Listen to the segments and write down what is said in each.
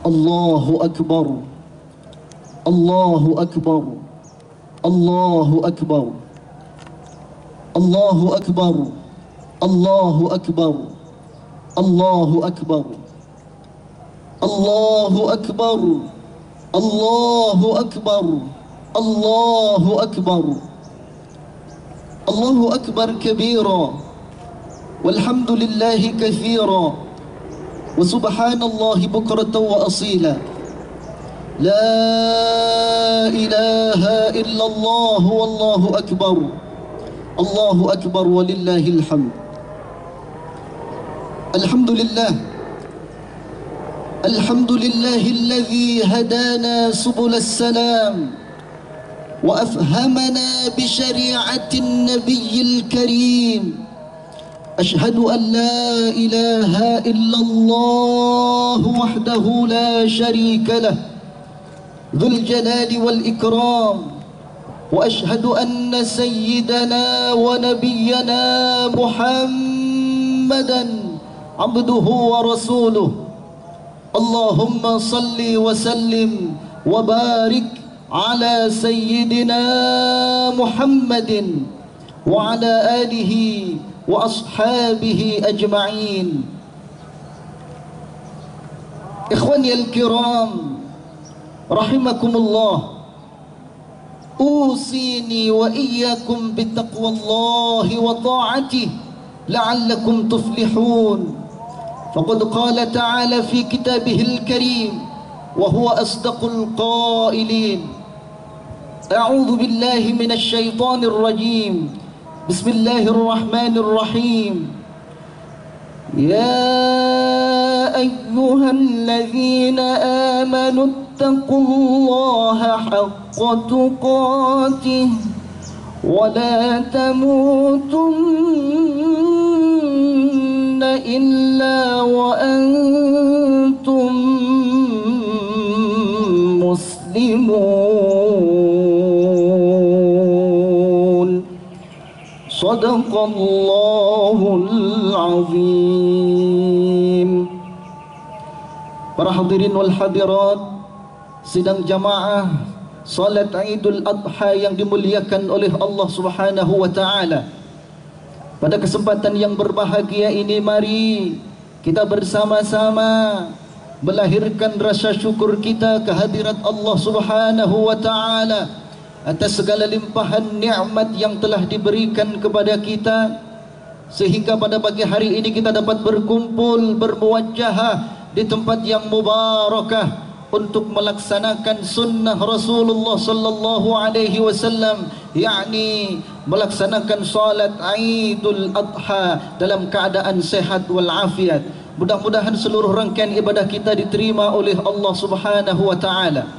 Allahu Akbar, Allahu Akbar, Allahu Akbar, Allahu Akbar, Allahu Akbar, Allahu Akbar, Allahu Akbar, Allahu Akbar, Allahu Akbar, Allahu Akbar kabira, walhamdulillahi kathira, wa subhanallahi bukratan wa asila. La ilaha illallah wallahu akbar, Allahu akbar walillahil hamd. Alhamdulillah, alhamdulillahilladzi hadana subulas salam wa afhamana bi syari'atin nabiyil karim. Ashhadu an la ilaha illallah wahdahu la syarika lah, dzul jalali wal ikram. Wa ashhadu anna sayyidana wa nabiyyana Muhammadan abduhu wa rasuluh. Allahumma salli wa sallim wa barik ala sayyidina Muhammadin wa ala alihi wa ashabihi ajma'in. Ikhwani al-kiram, rahimakumullah, usini wa iyyakum bittaqwallahi wa ta'atihi la'allakum tuflihun. Faqad qala ta'ala fi kitabihil karim wa huwa asdaqul qailin. A'udzu billahi minasy syaithanir rajim. Bismillahirrahmanirrahim. Ya ayyuhalladzina amanu ittaqullaha haqqa tuqatih wa la tamutunna illa wa antum muslimun. Sadaqallahul azim. Para hadirin wal hadirat, sidang jamaah salat Idul Adha yang dimuliakan oleh Allah Subhanahu wa taala. Pada kesempatan yang berbahagia ini, mari kita bersama-sama melahirkan rasa syukur kita kehadirat Allah Subhanahu wa taala atas segala limpahan nikmat yang telah diberikan kepada kita, sehingga pada pagi hari ini kita dapat berkumpul bermuwajjahah di tempat yang mubarakah untuk melaksanakan sunnah Rasulullah sallallahu alaihi wasallam, yakni melaksanakan salat Idul Adha dalam keadaan sehat wal afiat. Mudah-mudahan seluruh rangkaian ibadah kita diterima oleh Allah Subhanahu wa taala.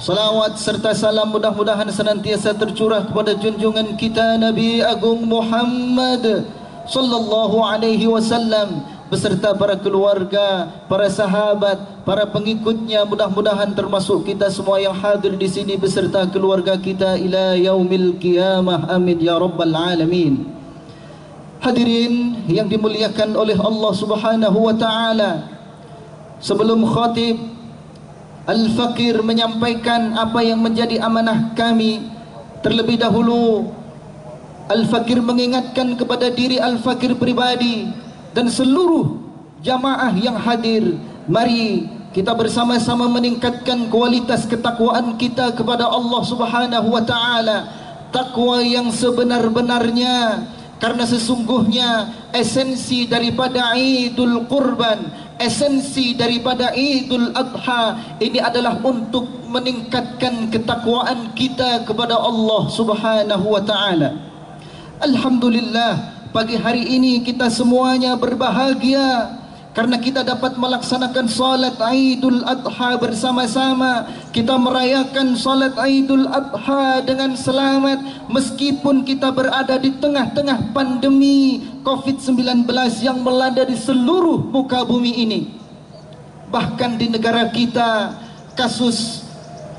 Salawat serta salam mudah-mudahan senantiasa tercurah kepada junjungan kita Nabi Agung Muhammad sallallahu alaihi wasallam beserta para keluarga, para sahabat, para pengikutnya. Mudah-mudahan termasuk kita semua yang hadir di sini beserta keluarga kita ila yaumil qiyamah. Amin ya rabbal alamin. Hadirin yang dimuliakan oleh Allah Subhanahu wa taala, sebelum khatib Al-Fakir menyampaikan apa yang menjadi amanah kami, terlebih dahulu Al-Fakir mengingatkan kepada diri Al-Fakir pribadi dan seluruh jamaah yang hadir, mari kita bersama-sama meningkatkan kualitas ketakwaan kita kepada Allah Subhanahu wa taala, takwa yang sebenar-benarnya. Karena sesungguhnya esensi daripada Idul Qurban, esensi daripada Idul Adha ini adalah untuk meningkatkan ketakwaan kita kepada Allah Subhanahu wa taala. Alhamdulillah, pagi hari ini kita semuanya berbahagia karena kita dapat melaksanakan salat Idul Adha bersama-sama. Kita merayakan salat Idul Adha dengan selamat meskipun kita berada di tengah-tengah pandemi COVID-19 yang melanda di seluruh muka bumi ini. Bahkan di negara kita kasus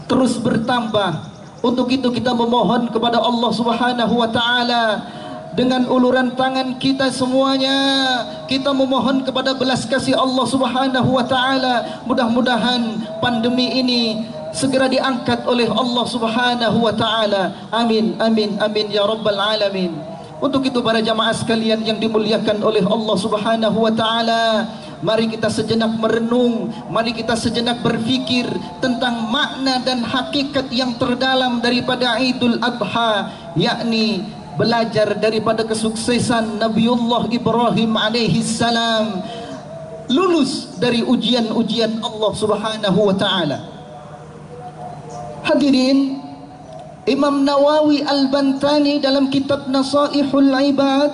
terus bertambah. Untuk itu kita memohon kepada Allah Subhanahu wa taala dengan uluran tangan kita semuanya kita memohon kepada belas kasih Allah Subhanahu wa taala. Mudah-mudahan pandemi ini segera diangkat oleh Allah Subhanahu wa taala. Amin amin amin ya rabbal alamin. Untuk itu para jamaah sekalian yang dimuliakan oleh Allah Subhanahu wa taala, mari kita sejenak merenung, mari kita sejenak berfikir tentang makna dan hakikat yang terdalam daripada Idul Adha, yakni belajar daripada kesuksesan Nabiullah Ibrahim alaihi salam lulus dari ujian-ujian Allah Subhanahu wa taala. Hadirin, Imam Nawawi Al-Bantani dalam kitab Nasaihul Ibad,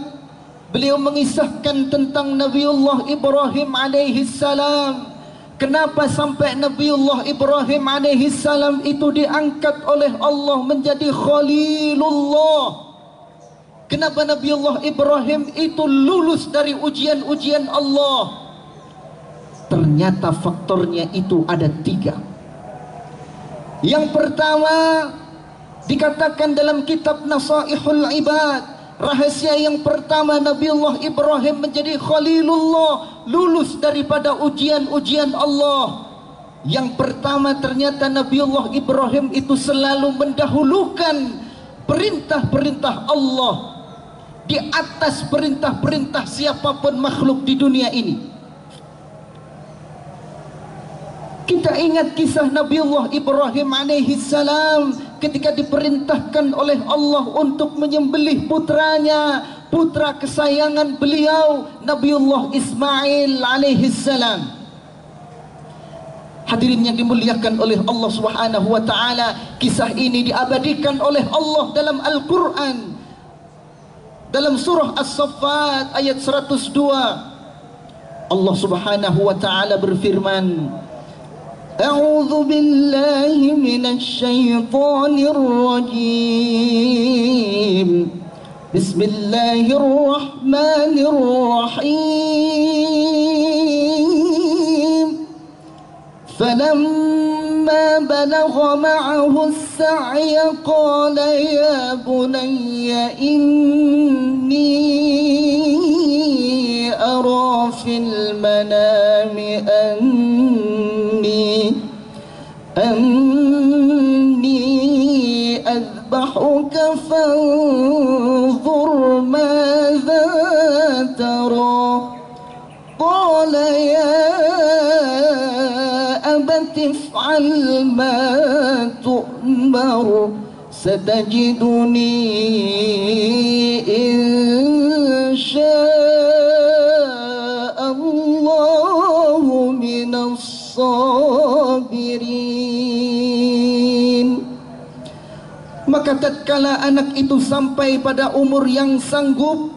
beliau mengisahkan tentang Nabiullah Ibrahim alaihi salam. Kenapa sampai Nabiullah Ibrahim alaihi salam itu diangkat oleh Allah menjadi Khalilullah? Kenapa Nabiullah Ibrahim itu lulus dari ujian-ujian Allah? Ternyata faktornya itu ada 3. Yang pertama, dikatakan dalam kitab Nasaihul Ibad, rahasia yang pertama Nabiullah Ibrahim menjadi Khalilullah, lulus daripada ujian-ujian Allah. Yang pertama, ternyata Nabiullah Ibrahim itu selalu mendahulukan perintah-perintah Allah di atas perintah-perintah siapapun makhluk di dunia ini. Kita ingat kisah Nabiullah Ibrahim alaihi salam ketika diperintahkan oleh Allah untuk menyembelih putranya, putra kesayangan beliau, Nabiullah Ismail alaihi salam. Hadirin yang dimuliakan oleh Allah Subhanahu wa taala, kisah ini diabadikan oleh Allah dalam Al-Qur'an. Dalam surah As-Saffat ayat 102, Allah Subhanahu wa taala berfirman, A'udzu billahi minasy syaithanir rajim. Bismillahirrahmanirrahim. Falamma balagha ma'ahu as-sa'ya qala ya bunayya inni ara fil manami أني أذبحك فانظر ماذا ترى قال يا أبت افعل ما تؤمر ستجدني إن شاء الله من sabirin. Maka tatkala anak itu sampai pada umur yang sanggup,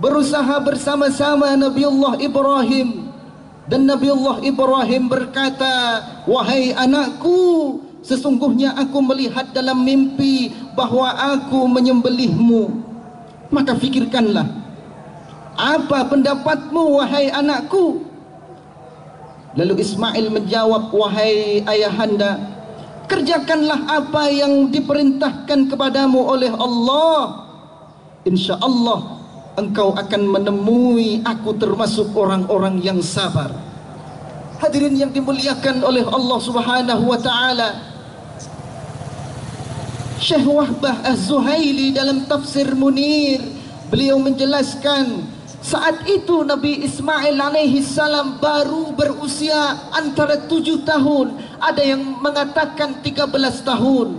berusaha bersama-sama Nabiullah Ibrahim, dan Nabiullah Ibrahim berkata, wahai anakku, sesungguhnya aku melihat dalam mimpi bahwa aku menyembelihmu. Maka fikirkanlah, apa pendapatmu wahai anakku? Lalu Ismail menjawab, wahai ayahanda, kerjakanlah apa yang diperintahkan kepadamu oleh Allah. Insya Allah engkau akan menemui aku termasuk orang-orang yang sabar. Hadirin yang dimuliakan oleh Allah Subhanahu wa taala, Syekh Wahbah Az-Zuhaili dalam tafsir Munir, beliau menjelaskan, saat itu Nabi Ismail alaihi salam baru berusia antara 7 tahun, ada yang mengatakan 13 tahun.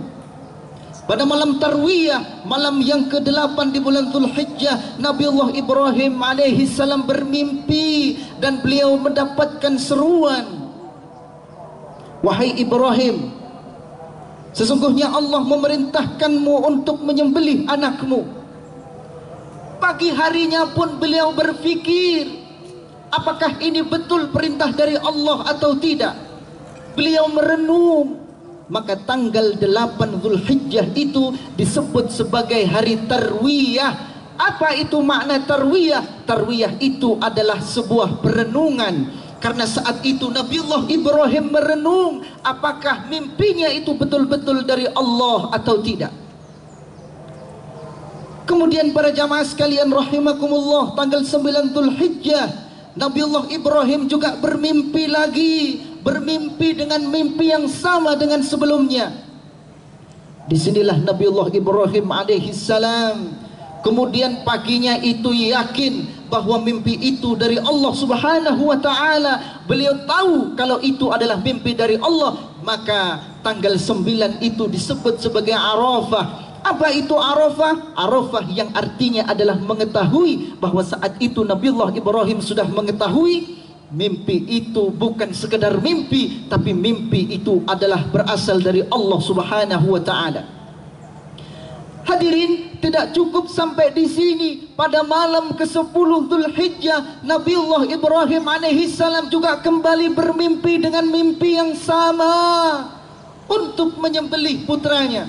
Pada malam Tarwiyah, malam yang ke-8 di bulan Zulhijjah, Nabiullah Ibrahim alaihi salam bermimpi dan beliau mendapatkan seruan, wahai Ibrahim, sesungguhnya Allah memerintahkanmu untuk menyembelih anakmu. Pagi harinya pun beliau berfikir, apakah ini betul perintah dari Allah atau tidak? Beliau merenung. Maka tanggal 8 Zulhijjah itu disebut sebagai hari Tarwiyah. Apa itu makna Tarwiyah? Tarwiyah itu adalah sebuah perenungan. Karena saat itu Nabiullah Ibrahim merenung, apakah mimpinya itu betul-betul dari Allah atau tidak. Kemudian para jamaah sekalian rahimakumullah, tanggal 9 Dzulhijjah, Nabiullah Ibrahim juga bermimpi lagi, bermimpi dengan mimpi yang sama dengan sebelumnya. Disinilah Nabiullah Ibrahim alaihi salam kemudian paginya itu yakin bahwa mimpi itu dari Allah Subhanahu wa taala. Beliau tahu kalau itu adalah mimpi dari Allah, maka tanggal 9 itu disebut sebagai Arafah. Apa itu Arafah? Arafah yang artinya adalah mengetahui bahwa saat itu Nabiullah Ibrahim sudah mengetahui mimpi itu bukan sekedar mimpi, tapi mimpi itu adalah berasal dari Allah Subhanahu wa taala. Hadirin, tidak cukup sampai di sini. Pada malam ke-10 Dzulhijjah, Nabiullah Ibrahim alaihi salam juga kembali bermimpi dengan mimpi yang sama untuk menyembelih putranya.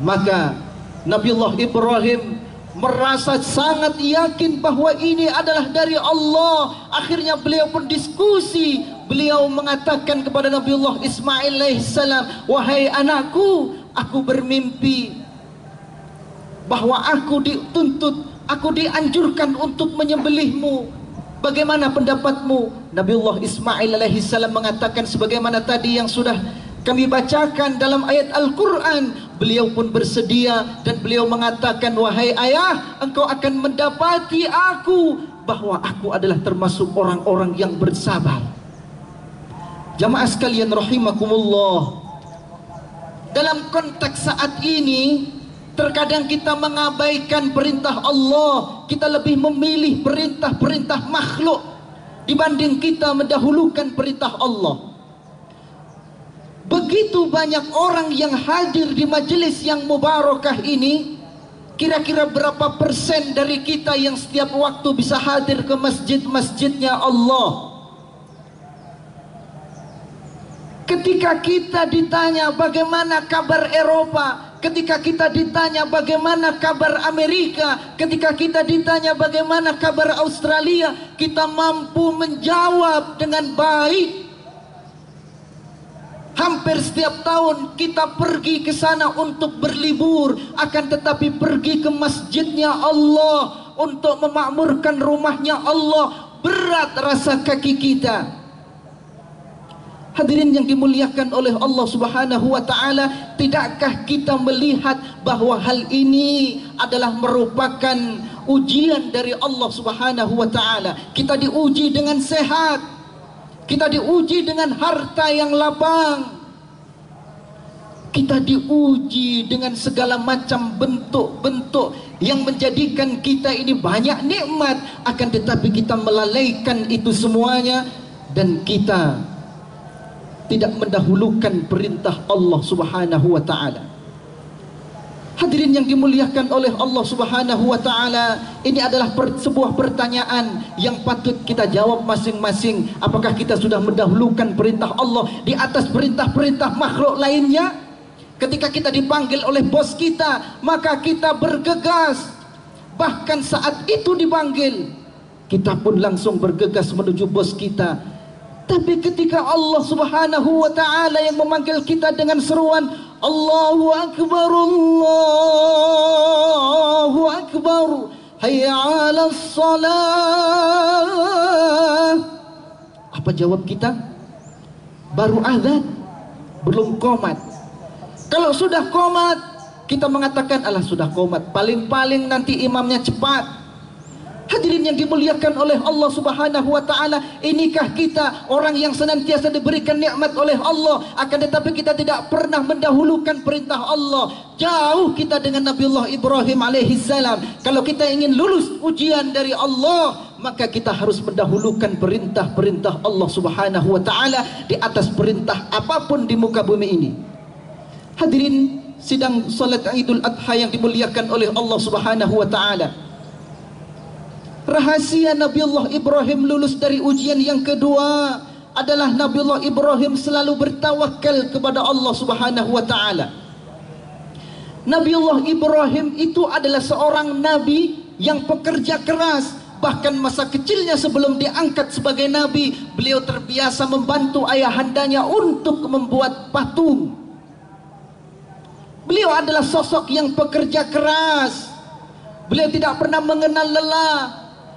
Maka Nabiullah Ibrahim merasa sangat yakin bahwa ini adalah dari Allah. Akhirnya beliau pun diskusi. Beliau mengatakan kepada Nabiullah Ismail alaihissalam, "Wahai anakku, aku bermimpi bahwa aku dituntut, aku dianjurkan untuk menyembelihmu. Bagaimana pendapatmu?" Nabiullah Ismail alaihissalam mengatakan sebagaimana tadi yang sudah kami bacakan dalam ayat Al-Quran. Beliau pun bersedia dan beliau mengatakan, "Wahai ayah, engkau akan mendapati aku bahwa aku adalah termasuk orang-orang yang bersabar." Jamaah sekalian rahimakumullah, dalam konteks saat ini terkadang kita mengabaikan perintah Allah. Kita lebih memilih perintah-perintah makhluk dibanding kita mendahulukan perintah Allah. Begitu banyak orang yang hadir di majelis yang mubarakah ini. Kira-kira berapa persen dari kita yang setiap waktu bisa hadir ke masjid-masjidnya Allah? Ketika kita ditanya bagaimana kabar Eropa, ketika kita ditanya bagaimana kabar Amerika, ketika kita ditanya bagaimana kabar Australia, kita mampu menjawab dengan baik. Hampir setiap tahun kita pergi ke sana untuk berlibur, akan tetapi pergi ke masjidnya Allah untuk memakmurkan rumahnya Allah, berat rasa kaki kita. Hadirin yang dimuliakan oleh Allah Subhanahu wa taala, tidakkah kita melihat bahwa hal ini adalah merupakan ujian dari Allah Subhanahu wa taala? Kita diuji dengan sehat, kita diuji dengan harta yang lapang, kita diuji dengan segala macam bentuk-bentuk yang menjadikan kita ini banyak nikmat, akan tetapi kita melalaikan itu semuanya dan kita tidak mendahulukan perintah Allah Subhanahu wa taala. Hadirin yang dimuliakan oleh Allah Subhanahu wa taala, ini adalah sebuah pertanyaan yang patut kita jawab masing-masing. Apakah kita sudah mendahulukan perintah Allah di atas perintah-perintah makhluk lainnya? Ketika kita dipanggil oleh bos kita, maka kita bergegas. Bahkan saat itu dipanggil, kita pun langsung bergegas menuju bos kita. Tapi ketika Allah Subhanahu wa taala yang memanggil kita dengan seruan Allahu Akbar, Allahu Akbar, hayya 'alas salah, apa jawab kita? Baru azan, belum qomat. Kalau sudah qomat, kita mengatakan alah sudah qomat, paling-paling nanti imamnya cepat. Hadirin yang dimuliakan oleh Allah Subhanahu wa taala, inikah kita orang yang senantiasa diberikan nikmat oleh Allah, akan tetapi kita tidak pernah mendahulukan perintah Allah? Jauh kita dengan Nabiullah Ibrahim alaihi salam. Kalau kita ingin lulus ujian dari Allah, maka kita harus mendahulukan perintah-perintah Allah Subhanahu wa taala di atas perintah apapun di muka bumi ini. Hadirin sidang salat Idul Adha yang dimuliakan oleh Allah Subhanahu wa taala, rahasia Nabiullah Ibrahim lulus dari ujian yang kedua adalah Nabiullah Ibrahim selalu bertawakal kepada Allah Subhanahu wa taala. Nabiullah Ibrahim itu adalah seorang nabi yang pekerja keras. Bahkan masa kecilnya sebelum diangkat sebagai nabi, beliau terbiasa membantu ayahandanya untuk membuat patung. Beliau adalah sosok yang pekerja keras. Beliau tidak pernah mengenal lelah.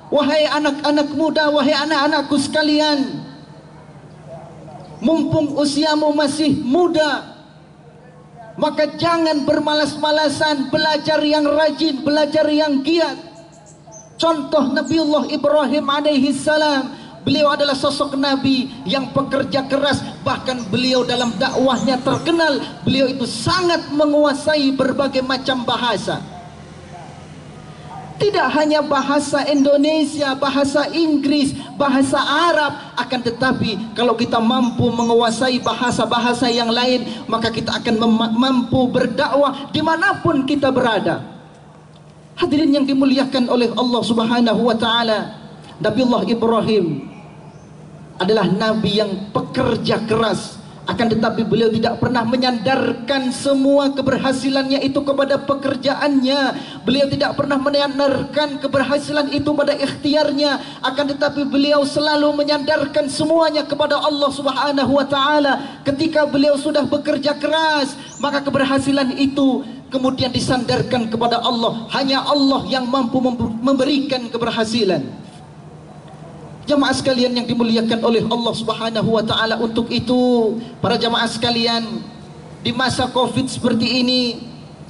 Wahai anak-anak muda, wahai anak-anakku sekalian, mumpung usiamu masih muda, maka jangan bermalas-malasan, belajar yang rajin, belajar yang giat. Contoh Nabiullah Ibrahim alaihi salam, beliau adalah sosok nabi yang pekerja keras. Bahkan beliau dalam dakwahnya terkenal, beliau itu sangat menguasai berbagai macam bahasa. Tidak hanya bahasa Indonesia, bahasa Inggris, bahasa Arab, akan tetapi kalau kita mampu menguasai bahasa-bahasa yang lain, maka kita akan mampu berdakwah dimanapun kita berada. Hadirin yang dimuliakan oleh Allah Subhanahu wa Ta'ala, Nabiullah Ibrahim adalah nabi yang pekerja keras. Akan tetapi beliau tidak pernah menyandarkan semua keberhasilannya itu kepada pekerjaannya. Beliau tidak pernah menyandarkan keberhasilan itu pada ikhtiarnya. Akan tetapi beliau selalu menyandarkan semuanya kepada Allah Subhanahu wa Ta'ala. Ketika beliau sudah bekerja keras, maka keberhasilan itu kemudian disandarkan kepada Allah. Hanya Allah yang mampu memberikan keberhasilan. Jamaah sekalian yang dimuliakan oleh Allah Subhanahu wa Ta'ala, untuk itu para jamaah sekalian, di masa Covid seperti ini,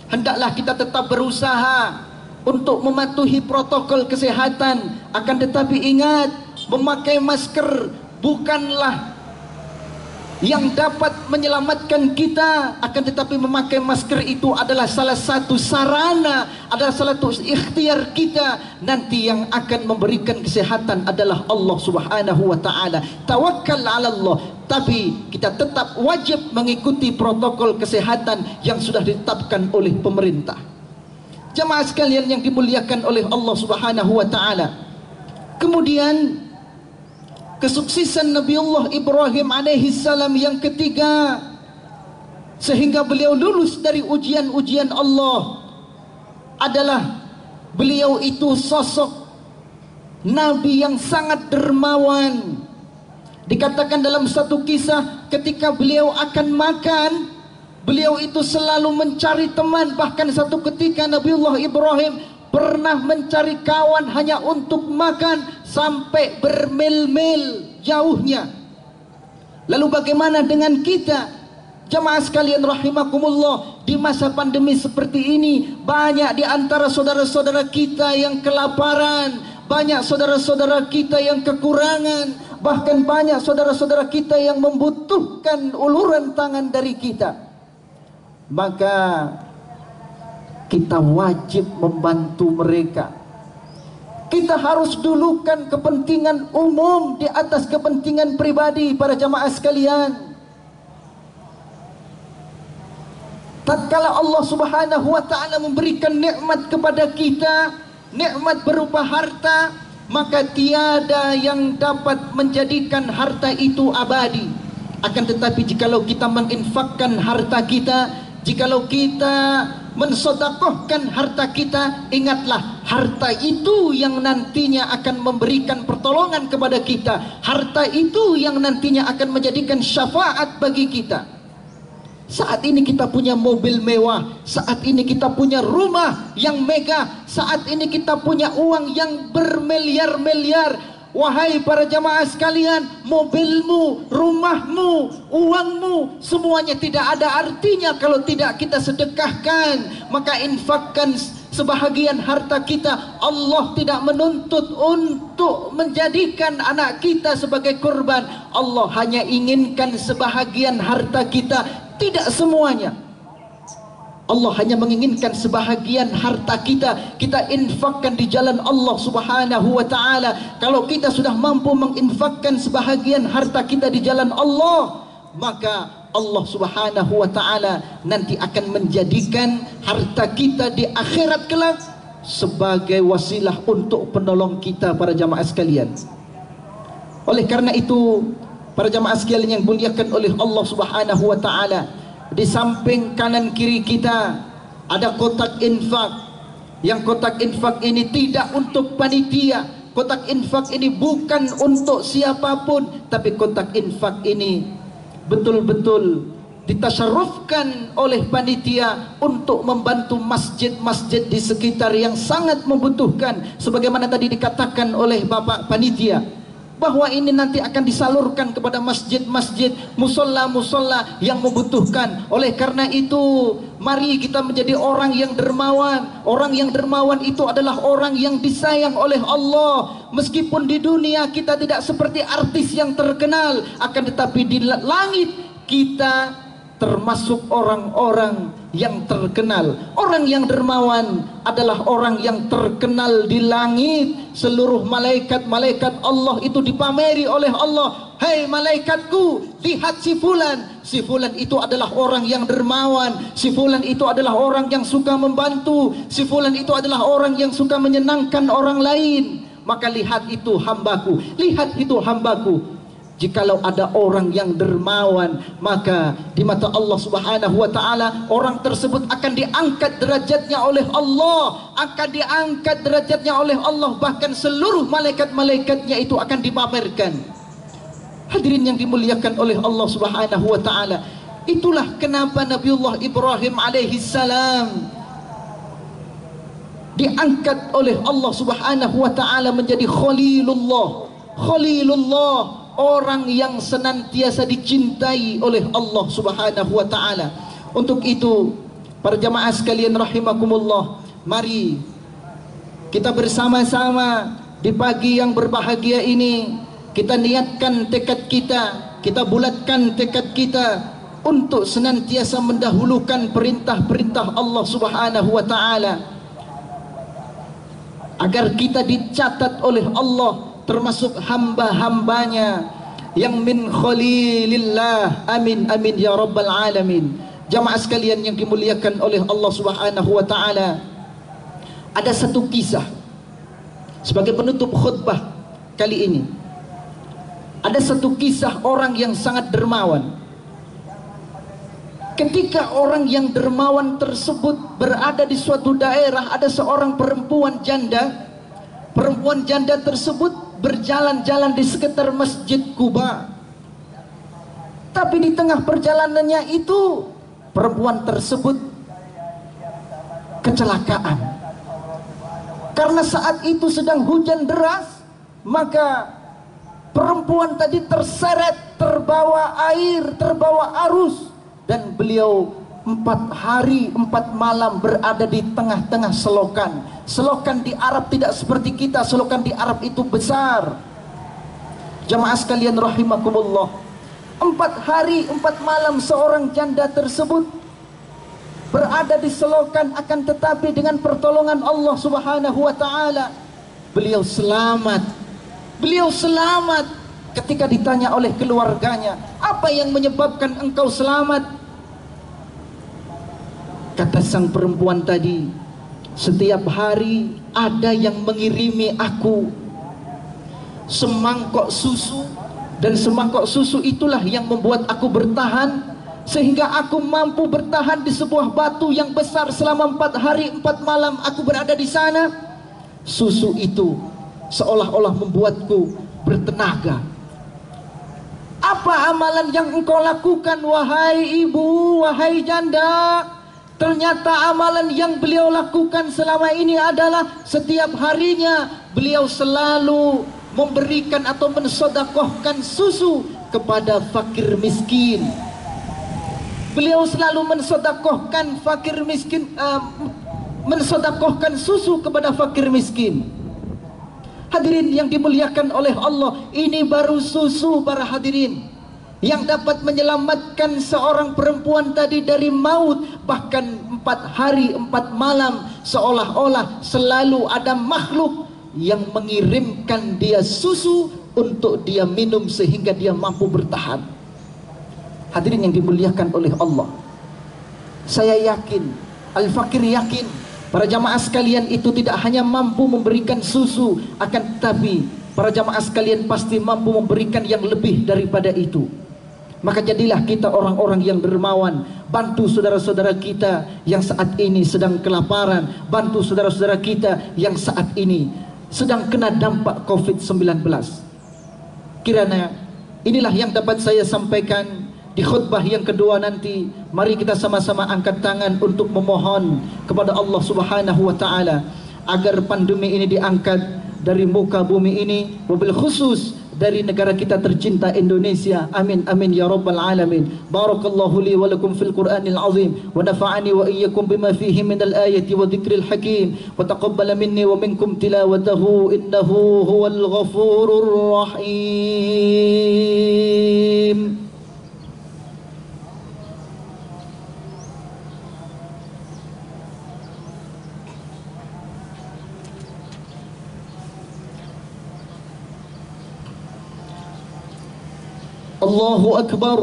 hendaklah kita tetap berusaha untuk mematuhi protokol kesehatan. Akan tetapi ingat, memakai masker bukanlah yang dapat menyelamatkan kita. Akan tetapi memakai masker itu adalah salah satu sarana, adalah salah satu ikhtiar kita. Nanti yang akan memberikan kesehatan adalah Allah Subhanahu wa Ta'ala. Tawakkal 'ala Allah. Tapi kita tetap wajib mengikuti protokol kesehatan yang sudah ditetapkan oleh pemerintah. Jamaah sekalian yang dimuliakan oleh Allah Subhanahu wa Ta'ala, kemudian kesuksesan Nabiullah Ibrahim alaihi salam yang ketiga, sehingga beliau lulus dari ujian-ujian Allah, adalah beliau itu sosok nabi yang sangat dermawan. Dikatakan dalam satu kisah, ketika beliau akan makan, beliau itu selalu mencari teman. Bahkan satu ketika Nabiullah Ibrahim pernah mencari kawan hanya untuk makan, sampai bermil-mil jauhnya. Lalu bagaimana dengan kita? Jamaah sekalian rahimakumullah, di masa pandemi seperti ini, banyak di antara saudara-saudara kita yang kelaparan, banyak saudara-saudara kita yang kekurangan, bahkan banyak saudara-saudara kita yang membutuhkan uluran tangan dari kita. Maka kita wajib membantu mereka. Kita harus dulukan kepentingan umum di atas kepentingan pribadi para jamaah sekalian. Tatkala Allah Subhanahu wa Ta'ala memberikan nikmat kepada kita, nikmat berupa harta, maka tiada yang dapat menjadikan harta itu abadi. Akan tetapi jikalau kita menginfakkan harta kita, jikalau kita mensedekahkan harta kita, ingatlah harta itu yang nantinya akan memberikan pertolongan kepada kita. Harta itu yang nantinya akan menjadikan syafaat bagi kita. Saat ini kita punya mobil mewah, saat ini kita punya rumah yang megah, saat ini kita punya uang yang bermiliar-miliar. Wahai para jamaah sekalian, mobilmu, rumahmu, uangmu, semuanya tidak ada artinya kalau tidak kita sedekahkan. Maka infakkan sebahagian harta kita. Allah tidak menuntut untuk menjadikan anak kita sebagai korban. Allah hanya inginkan sebahagian harta kita, tidak semuanya. Allah hanya menginginkan sebahagian harta kita, kita infakkan di jalan Allah Subhanahu wa Ta'ala. Kalau kita sudah mampu menginfakkan sebahagian harta kita di jalan Allah, maka Allah Subhanahu wa Ta'ala nanti akan menjadikan harta kita di akhirat kelak sebagai wasilah untuk penolong kita para jamaah sekalian. Oleh karena itu, para jamaah sekalian yang dimuliakan oleh Allah Subhanahu wa Ta'ala, di samping kanan kiri kita ada kotak infak. Yang kotak infak ini tidak untuk panitia, kotak infak ini bukan untuk siapapun, tapi kotak infak ini betul-betul ditasyarufkan oleh panitia untuk membantu masjid-masjid di sekitar yang sangat membutuhkan, sebagaimana tadi dikatakan oleh Bapak panitia, bahwa ini nanti akan disalurkan kepada masjid-masjid, musola-musola yang membutuhkan. Oleh karena itu, mari kita menjadi orang yang dermawan. Orang yang dermawan itu adalah orang yang disayang oleh Allah. Meskipun di dunia kita tidak seperti artis yang terkenal, akan tetapi di langit kita termasuk orang-orang yang terkenal. Orang yang dermawan adalah orang yang terkenal di langit. Seluruh malaikat-malaikat Allah itu dipameri oleh Allah. Hai malaikatku, lihat si fulan. Si fulan itu adalah orang yang dermawan. Si fulan itu adalah orang yang suka membantu. Si fulan itu adalah orang yang suka menyenangkan orang lain. Maka lihat itu hambaku, lihat itu hambaku. Jikalau ada orang yang dermawan, maka di mata Allah Subhanahu wa taala orang tersebut akan diangkat derajatnya oleh Allah, akan diangkat derajatnya oleh Allah, bahkan seluruh malaikat-malaikatnya itu akan dipamerkan. Hadirin yang dimuliakan oleh Allah Subhanahu wa taala, itulah kenapa Nabiullah Ibrahim alaihi salam diangkat oleh Allah Subhanahu wa taala menjadi Khalilullah. Khalilullah, orang yang senantiasa dicintai oleh Allah Subhanahu wa taala. Untuk itu, para jamaah sekalian rahimakumullah, mari kita bersama-sama di pagi yang berbahagia ini, kita niatkan tekad kita, kita bulatkan tekad kita untuk senantiasa mendahulukan perintah-perintah Allah Subhanahu wa taala, agar kita dicatat oleh Allah termasuk hamba-hambanya yang min khalilillah. Amin amin ya rabbal alamin. Jamaah sekalian yang dimuliakan oleh Allah Subhanahu wa taala, ada satu kisah sebagai penutup khutbah kali ini. Ada satu kisah orang yang sangat dermawan. Ketika orang yang dermawan tersebut berada di suatu daerah, ada seorang perempuan janda. Perempuan janda tersebut berjalan-jalan di sekitar Masjid Quba. Tapi di tengah perjalanannya itu, perempuan tersebut kecelakaan. Karena saat itu sedang hujan deras, maka perempuan tadi terseret, terbawa air, terbawa arus, dan beliau 4 hari 4 malam berada di tengah-tengah selokan. Selokan di Arab tidak seperti kita, selokan di Arab itu besar. Jamaah sekalian rahimakumullah, 4 hari 4 malam seorang janda tersebut berada di selokan, akan tetapi dengan pertolongan Allah Subhanahu wa taala beliau selamat. Beliau selamat. Ketika ditanya oleh keluarganya, apa yang menyebabkan engkau selamat? Kata sang perempuan tadi, setiap hari ada yang mengirimi aku semangkok susu, dan semangkok susu itulah yang membuat aku bertahan, sehingga aku mampu bertahan di sebuah batu yang besar selama 4 hari 4 malam aku berada di sana. Susu itu seolah-olah membuatku bertenaga. Apa amalan yang engkau lakukan wahai ibu, wahai janda? Ternyata amalan yang beliau lakukan selama ini adalah setiap harinya beliau selalu memberikan atau mensedekahkan susu kepada fakir miskin. Beliau selalu mensedekahkan fakir miskin, mensedekahkan susu kepada fakir miskin. Hadirin yang dimuliakan oleh Allah, ini baru susu para hadirin yang dapat menyelamatkan seorang perempuan tadi dari maut. Bahkan 4 hari 4 malam seolah-olah selalu ada makhluk yang mengirimkan dia susu untuk dia minum sehingga dia mampu bertahan. Hadirin yang dimuliakan oleh Allah, saya yakin, Al-Fakir yakin, para jamaah sekalian itu tidak hanya mampu memberikan susu, akan tetapi para jamaah sekalian pasti mampu memberikan yang lebih daripada itu. Maka jadilah kita orang-orang yang dermawan. Bantu saudara-saudara kita yang saat ini sedang kelaparan. Bantu saudara-saudara kita yang saat ini sedang kena dampak COVID-19. Kiranya inilah yang dapat saya sampaikan Di khutbah yang kedua nanti, mari kita sama-sama angkat tangan untuk memohon kepada Allah Subhanahu wa taala agar pandemi ini diangkat dari muka bumi ini, wabil khusus dari negara kita tercinta Indonesia. Amin amin ya rabbal alamin. Barakallahu li wa lakum fil Qur'anil azim wa nafa'ani wa iyyakum bima fihi minal ayati wa dzikril hakim wa taqabbala minni wa minkum tilawatahu innahu huwal ghafurur rahim. Allahu Akbar,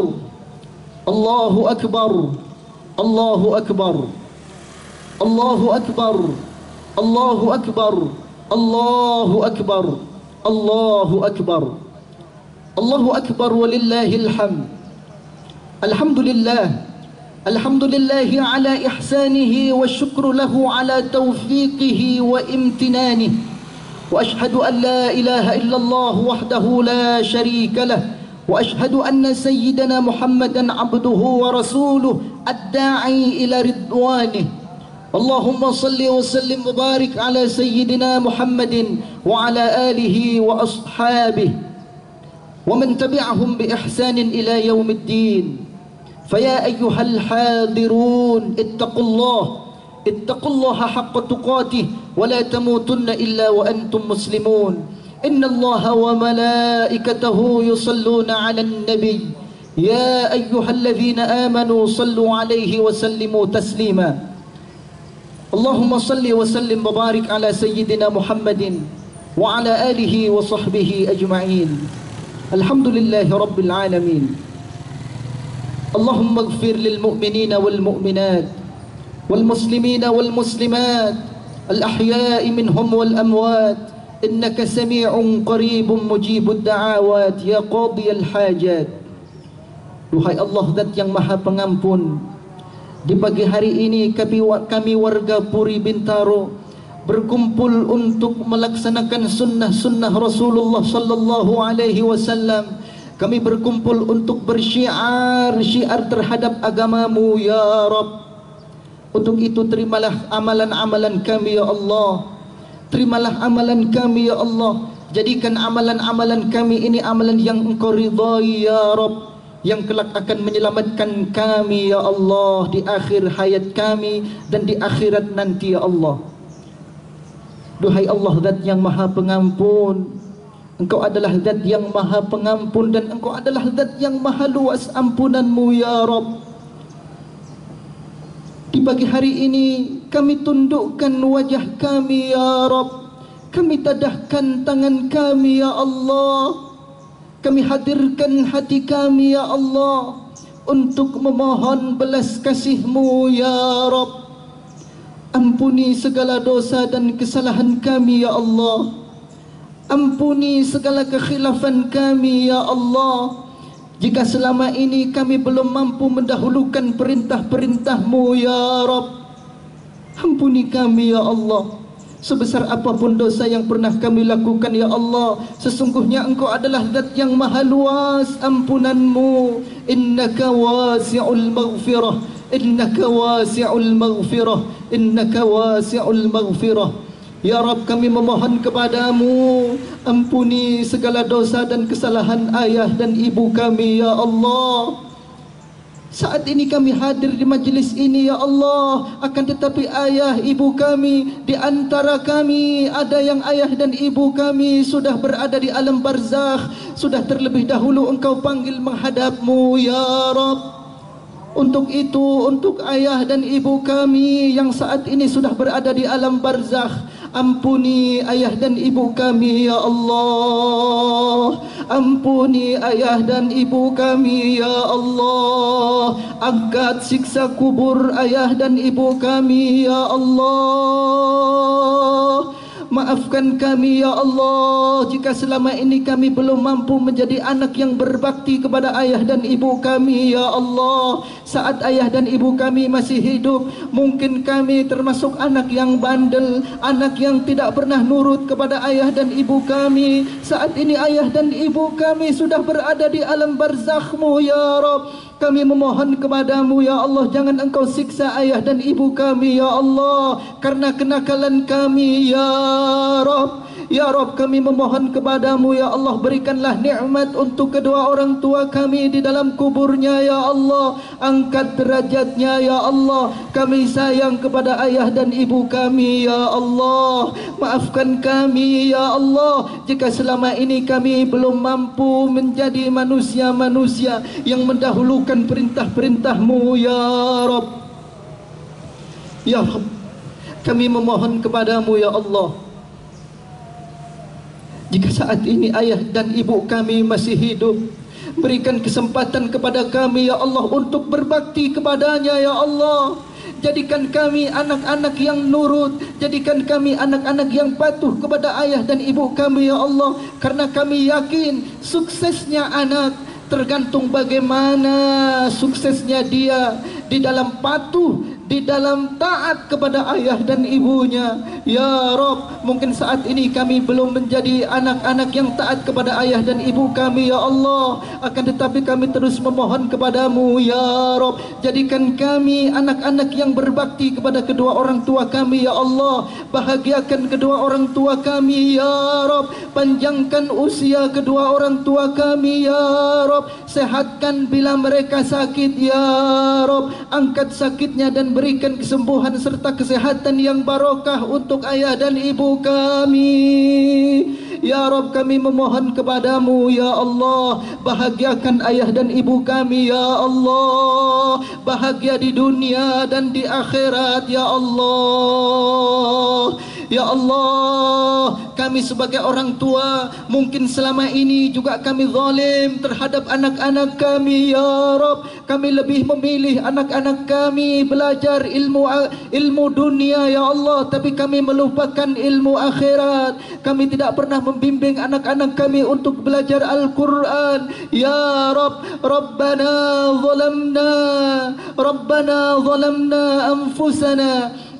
Allahu Akbar, Allahu Akbar, Allahu Akbar, Allahu Akbar, Allahu Akbar, Allahu Akbar, Allahu Akbar walillahil hamd. Alhamdulillah, alhamdulillahi ala ihsanihi wa syukru lahu ala taufiqihi wa imtinanihi. Wa ashhadu an la ilaha illallah wahdahu la syarika lah. وأشهد أن سيدنا محمدا عبده ورسوله الداعي إلى رضوانه. اللهم صل وسلم وبارك على سيدنا محمد وعلى آله وأصحابه ومن تبعهم بإحسان إلى يوم الدين. فيا أيها الحاضرون اتقوا الله حق تقاته ولا تموتن إلا وأنتم مسلمون. إن الله وملائكته يصلون على النبي يا أيها الذين آمنوا صلوا عليه وسلموا تسليما. اللهم صل وسلم وبارك على سيدنا محمد وعلى آله وصحبه أجمعين. الحمد لله رب العالمين. اللهم اغفر للمؤمنين والمؤمنات والمسلمين والمسلمات الأحياء منهم والأموات إنك سميع قريب مجيب الدعوات يا قاضي الحاجات. Duhai Allah, Zat yang Maha Pengampun, di pagi hari ini kami warga Puri Bintaro berkumpul untuk melaksanakan sunnah Rasulullah sallallahu alaihi wasallam. Kami berkumpul untuk bersyiar terhadap agamamu ya Rabb. Untuk itu terimalah amalan-amalan kami ya Allah. Terimalah amalan kami ya Allah. Jadikan amalan-amalan kami ini amalan yang Engkau ridhai ya Rabb, yang kelak akan menyelamatkan kami ya Allah di akhir hayat kami dan di akhirat nanti ya Allah. Duhai Allah, Zat yang Maha Pengampun, Engkau adalah Zat yang Maha Pengampun dan Engkau adalah Zat yang Maha Luas ampunanmu ya Rabb. Di pagi hari ini kami tundukkan wajah kami ya Rabb. Kami tadahkan tangan kami ya Allah. Kami hadirkan hati kami ya Allah untuk memohon belas kasih-Mu ya Rabb. Ampuni segala dosa dan kesalahan kami ya Allah. Ampuni segala kekhilafan kami ya Allah. Jika selama ini kami belum mampu mendahulukan perintah-perintah-Mu ya Rabb, ampuni kami ya Allah. Sebesar apapun dosa yang pernah kami lakukan ya Allah, sesungguhnya Engkau adalah Zat yang maha luas ampunan-Mu. Innaka wasi'ul maghfirah, innaka wasi'ul maghfirah, innaka wasi'ul maghfirah. Ya Rabb, kami memohon kepadamu, ampuni segala dosa dan kesalahan ayah dan ibu kami ya Allah. Saat ini kami hadir di majlis ini ya Allah, akan tetapi ayah ibu kami, di antara kami ada yang ayah dan ibu kami sudah berada di alam barzakh, sudah terlebih dahulu Engkau panggil menghadap-Mu ya Rabb. Untuk itu, untuk ayah dan ibu kami yang saat ini sudah berada di alam barzakh, ampuni ayah dan ibu kami ya Allah. Ampuni ayah dan ibu kami ya Allah. Angkat siksa kubur ayah dan ibu kami ya Allah. Maafkan kami ya Allah jika selama ini kami belum mampu menjadi anak yang berbakti kepada ayah dan ibu kami ya Allah. Saat ayah dan ibu kami masih hidup, mungkin kami termasuk anak yang bandel, anak yang tidak pernah nurut kepada ayah dan ibu kami. Saat ini ayah dan ibu kami sudah berada di alam barzakh-Mu ya Rabb. Kami memohon kepadamu ya Allah, jangan engkau siksa ayah dan ibu kami ya Allah karena kenakalan kami ya Rabb. Ya Rabb, kami memohon kepadamu ya Allah, berikanlah nikmat untuk kedua orang tua kami di dalam kuburnya ya Allah. Angkat derajatnya ya Allah. Kami sayang kepada ayah dan ibu kami ya Allah. Maafkan kami ya Allah jika selama ini kami belum mampu menjadi manusia-manusia yang mendahulukan perintah-perintah-Mu ya Rabb. Ya Rabb, kami memohon kepadamu ya Allah, jika saat ini ayah dan ibu kami masih hidup, berikan kesempatan kepada kami ya Allah untuk berbakti kepadanya ya Allah. Jadikan kami anak-anak yang nurut, jadikan kami anak-anak yang patuh kepada ayah dan ibu kami ya Allah. Karena kami yakin suksesnya anak tergantung bagaimana suksesnya dia di dalam patuh, di dalam taat kepada ayah dan ibunya. Ya Rabb, mungkin saat ini kami belum menjadi anak-anak yang taat kepada ayah dan ibu kami ya Allah, akan tetapi kami terus memohon kepadamu ya Rabb, jadikan kami anak-anak yang berbakti kepada kedua orang tua kami ya Allah. Bahagiakan kedua orang tua kami ya Rabb, panjangkan usia kedua orang tua kami ya Rabb, sehatkan bila mereka sakit ya Rabb, angkat sakitnya dan berikan kesembuhan serta kesehatan yang barokah untuk ayah dan ibu kami. Ya Rabb, kami memohon kepadamu ya Allah, bahagiakan ayah dan ibu kami ya Allah, bahagia di dunia dan di akhirat ya Allah. Ya Allah, kami sebagai orang tua mungkin selama ini juga kami zalim terhadap anak-anak kami ya Rabb. Kami lebih memilih anak-anak kami belajar ilmu dunia ya Allah, tapi kami melupakan ilmu akhirat. Kami tidak pernah membimbing anak-anak kami untuk belajar Al-Quran ya Rabb. Rabbana zalamna anfusana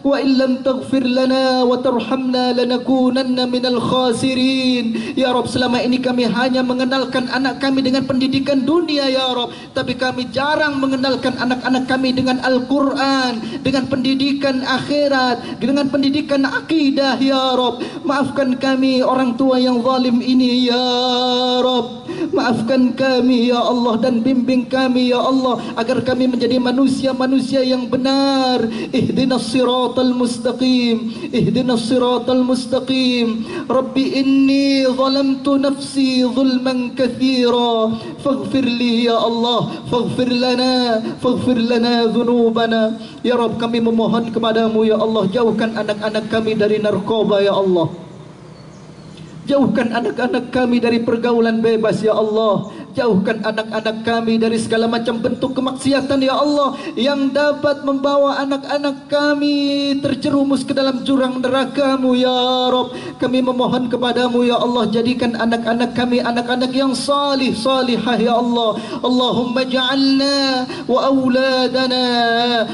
wa illam taghfir lana wa tarhamna lanakunanna minal khasirin. Ya Rabb, selama ini kami hanya mengenalkan anak kami dengan pendidikan dunia ya Rabb, tapi kami jarang mengenalkan anak-anak kami dengan Al-Quran, dengan pendidikan akhirat, dengan pendidikan akidah ya Rabb. Maafkan kami orang tua yang zalim ini ya Rabb. Maafkan kami ya Allah dan bimbing kami ya Allah agar kami menjadi manusia-manusia yang benar. Ihdinas siratal mustaqim, ihdinas siratal mustaqim. Rabbi inni zalamtu nafsi zulman katsira faghfir li ya Allah, faghfir lana dhunubana. Ya Rabb, kami memohon kepadamu ya Allah, jauhkan anak-anak kami dari narkoba ya Allah. Jauhkan anak-anak kami dari pergaulan bebas ya Allah. Jauhkan anak-anak kami dari segala macam bentuk kemaksiatan ya Allah, yang dapat membawa anak-anak kami terjerumus ke dalam jurang neraka-Mu ya Rabb. Kami memohon kepadamu ya Allah, jadikan anak-anak kami anak-anak yang salih salihah ya Allah. Allahumma ja'alna wa auladana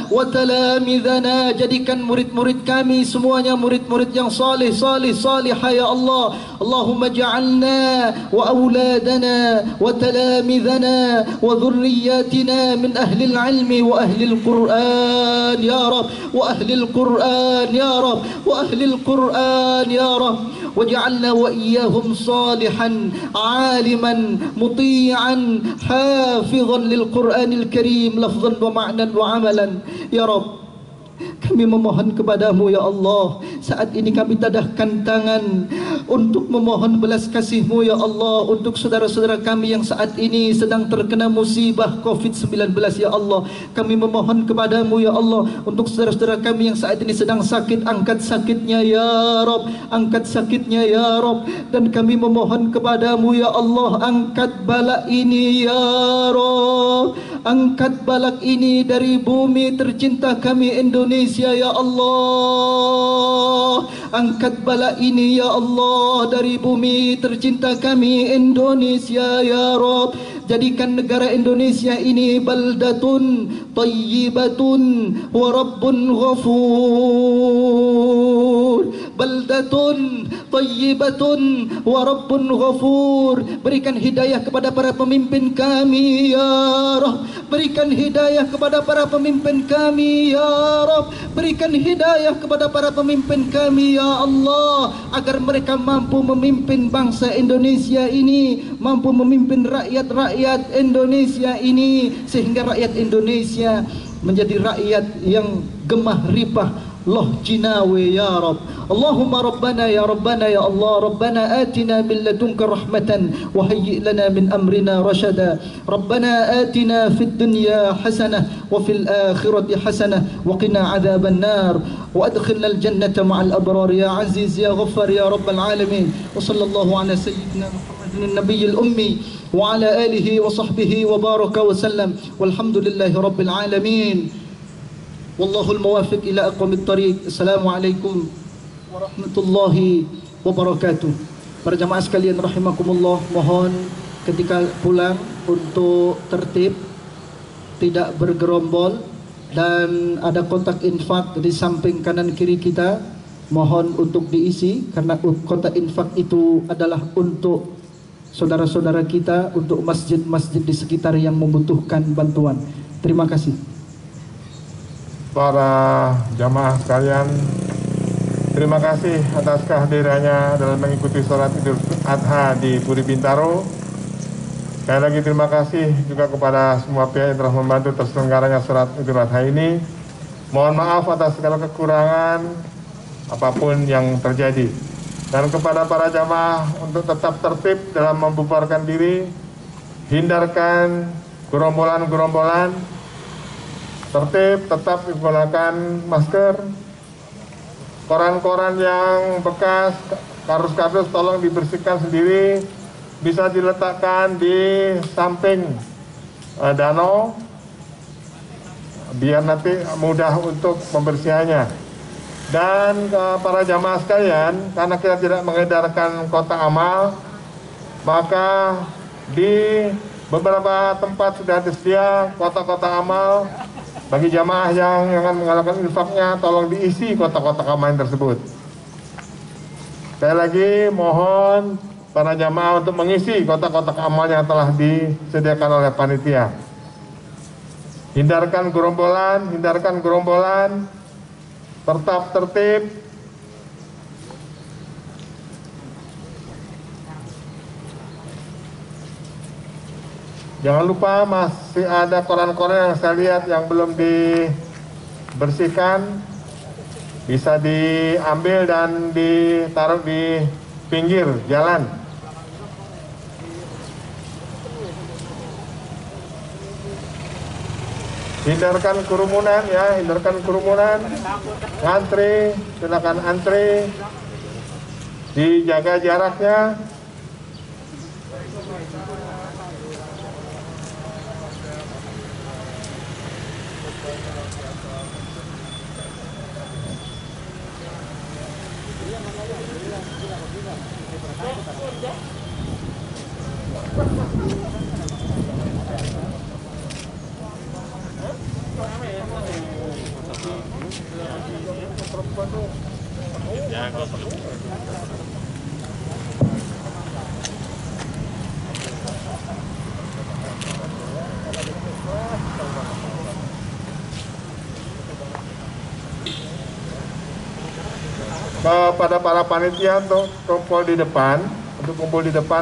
wa talamidhana, jadikan murid-murid kami semuanya murid-murid yang salih salihah ya Allah. Allahumma ja'alna wa auladana wa تلامذنا وذرياتنا من أهل العلم وأهل القرآن يا رب، وأهل القرآن يا رب، وأهل القرآن يا رب، وجعلنا وإياهم صالحا عالما مطيعا حافظا للقرآن الكريم لفظا ومعنى وعملا يا رب. Kami memohon kepadamu ya Allah, saat ini kami tadahkan tangan untuk memohon belas kasih-Mu ya Allah untuk saudara-saudara kami yang saat ini sedang terkena musibah COVID-19 ya Allah. Kami memohon kepadamu ya Allah untuk saudara-saudara kami yang saat ini sedang sakit, angkat sakitnya ya Rabb, angkat sakitnya ya Rabb. Dan kami memohon kepadamu ya Allah, angkat balak ini ya Rabb, angkat balak ini dari bumi tercinta kami Indonesia ya Allah. Angkat bala ini ya Allah dari bumi tercinta kami Indonesia ya Rabb. Jadikan negara Indonesia ini baldatun tayyibatun wa rabbun ghafur. Baldatun tayyibatun wa rabbun ghafur. Berikan hidayah kepada para pemimpin kami ya Rabb. Berikan hidayah kepada para pemimpin kami ya Rabb. Berikan hidayah kepada para pemimpin kami ya Allah, agar mereka mampu memimpin bangsa Indonesia ini, mampu memimpin rakyat-rakyat Indonesia ini, sehingga rakyat Indonesia menjadi rakyat yang gemah ripah loh jinawe ya Rabb. Allahumma rabbana ya Allah, rabbana atina min ladunka rahmatan wa hayyi' lana min amrina rashada. Rabbana atina fid dunya hasanah wa fil akhirati hasanah wa qina adzaban nar wa adkhilna al jannata ma'al abrar ya aziz ya ghaffar ya rabbal alamin. Wa sallallahu ala sayyidina Muhammadin an-nabiyil ummi wa ala alihi wa sahbihi wa baraka wa sallam. Walhamdulillahi rabbil alamin. Wallahul muwafiq ila aqwamit thariq. Assalamualaikum warahmatullahi wabarakatuh. Para jamaah sekalian rahimakumullah, mohon ketika pulang untuk tertib, tidak bergerombol, dan ada kotak infak di samping kanan kiri kita, mohon untuk diisi, karena kotak infak itu adalah untuk saudara-saudara kita, untuk masjid-masjid di sekitar yang membutuhkan bantuan. Terima kasih. Para jamaah sekalian, terima kasih atas kehadirannya dalam mengikuti sholat Idul Adha di Puri Bintaro. Sekali lagi terima kasih juga kepada semua pihak yang telah membantu terselenggaranya sholat Idul Adha ini. Mohon maaf atas segala kekurangan apapun yang terjadi. Dan kepada para jamaah untuk tetap tertib dalam membubarkan diri, hindarkan gerombolan-gerombolan, tertib, tetap menggunakan masker. Koran-koran yang bekas, kardus-kardus tolong dibersihkan sendiri, bisa diletakkan di samping danau biar nanti mudah untuk pembersihannya. Dan para jamaah sekalian, karena kita tidak mengedarkan kotak amal, maka di beberapa tempat sudah disediakan kotak-kotak amal. Bagi jamaah yang akan mengadakan infaknya, tolong diisi kotak-kotak amal tersebut. Sekali lagi mohon para jamaah untuk mengisi kotak-kotak amal yang telah disediakan oleh panitia. Hindarkan gerombolan, tetap tertib. Jangan lupa masih ada koran-koran yang saya lihat yang belum dibersihkan, bisa diambil dan ditaruh di pinggir jalan. Hindarkan kerumunan ya, hindarkan kerumunan. Antri, silakan antri. Dijaga jaraknya. Kepada para panitia untuk kumpul di depan,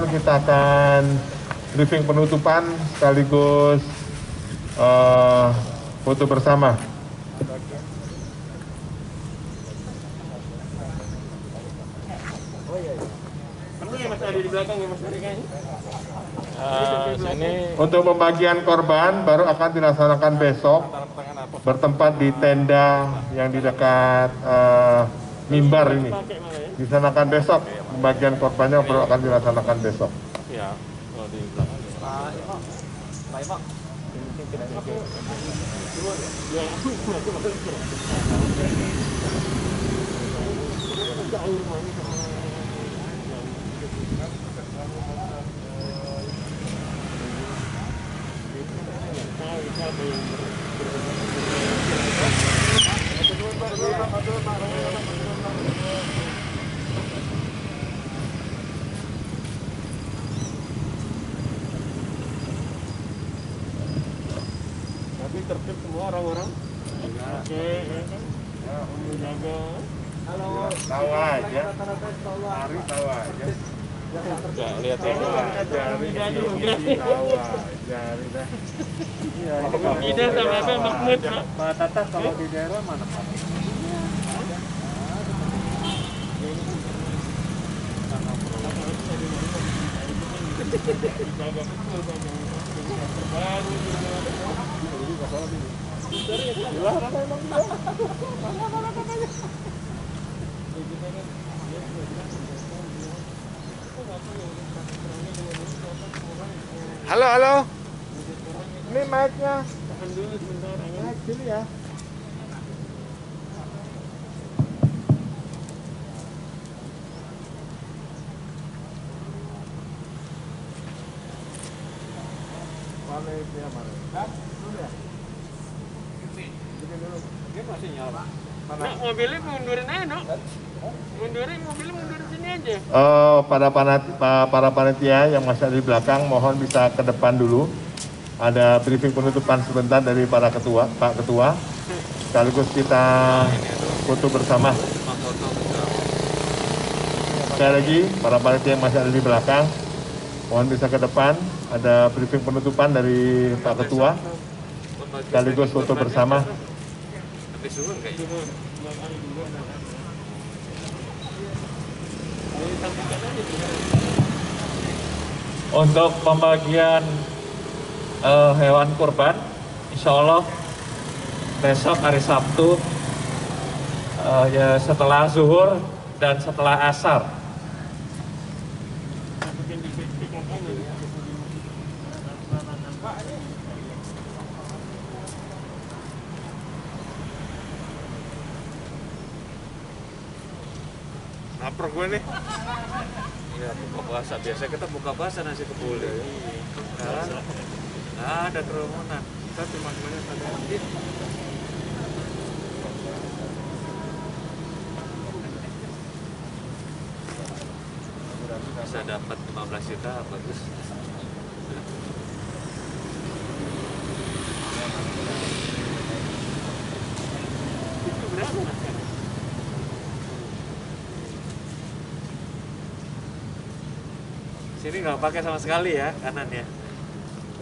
kita akan briefing penutupan sekaligus foto bersama. Untuk pembagian korban baru akan dilaksanakan besok, bertempat di tenda yang di dekat mimbar ini. Dilaksanakan besok, pembagian korbannya baru akan dilaksanakan besok. Ya, kalau di belakang. Tapi tertib semua orang-orang. Oke, ya kan? Ya, jaga. Halo. Tahu aja. Hari tahu aja. Ya, lihat ya. Jari tahu aja. Ida sama apa Mahmud? Pak Tata kalau di daerah mana Pak? Halo, halo. Ini mic-nya. Tahan dulu sebentar. Mic dulu ya. Mana itu ya, mana? Hah? Dulu ya? Dia masih nyala. Nah, mobilnya mundurin aja, no? Mundurin, mobilnya mundur sini aja. Para panitia yang masih ada di belakang, mohon bisa ke depan dulu. Ada briefing penutupan sebentar dari para ketua, Pak Ketua. Sekaligus kita foto bersama. Sekali lagi, para panitia yang masih ada di belakang, mohon bisa ke depan. Ada briefing penutupan dari Pak Ketua. Sekaligus foto bersama. Habis suhun kayaknya. Untuk pembagian hewan kurban, insya Allah besok hari Sabtu ya setelah zuhur dan setelah asar. Lapar gue nih. Iya, buka puasa. Biasa kita buka puasa nasi kebuli. Sekarang nggak ada kerumunan. Kita cuma semuanya sadar. Bisa dapat 15 juta, bagus. Itu berapa mas? Sini nggak pakai sama sekali ya kanan ya?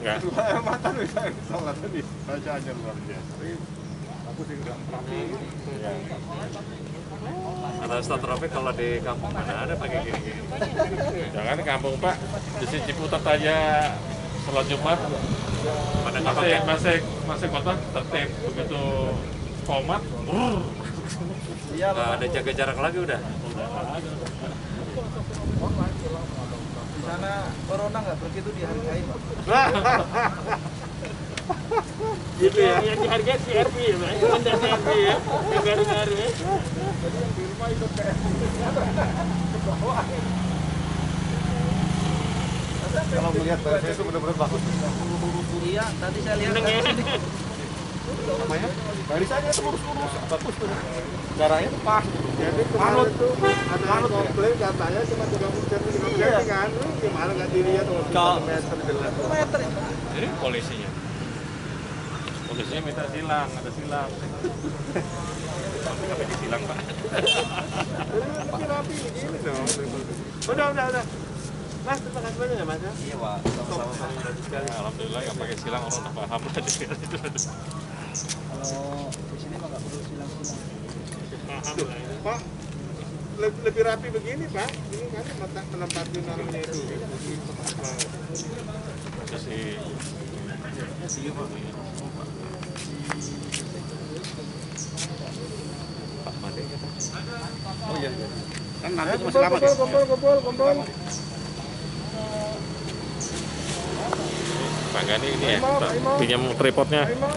Enggak. Mata bisa salah tadi. Baca aja luar biasa. Aku sih enggak rapi. Ya. Kata Ustaz Rafiq kalau di kampung mana ada pakai gini-gini? Jangan di kampung Pak, di sini Ciputat aja sholat Jumat Pada nggak pakai? masih kota tertib, begitu komat, Nggak ada jaga jarak lagi udah. Di sana corona nggak begitu dihargai, Pak. Gitu ya? Yang dihargai CRP ya, Pak. Yang CRP ya, yang garu-garu ya. Kalau melihat saya itu benar-benar bagus. Iya, tadi saya lihat. Namanya barisannya itu lurus-lurus, bagus tuh. Darahnya tuh pas. Jadi kemarin tuh ada yang komplain katanya cuma 30 cm kan. Gimana nggak dilihat tuh meter jelas. Meter. jadi polisinya minta silang, ada silang. Sampai disilang Pak. Ini rapi begini dong. Udah. Mas, terima kasih banyak ya Mas. Iya, Pak. Sama-sama. Alhamdulillah yang pakai silang orang udah paham tadi. Kalau di sini Pak nggak perlu silang-silang. Paham lah ini. Pak, lebih rapi begini Pak. Ini kan menempatin orangnya itu. Terus si Pak Made kata. oh iya. Kan nanti masih Kumpul, lama nih. kumpul. Pak Gani ini ya, pinjam tripodnya. Ayo, Mang.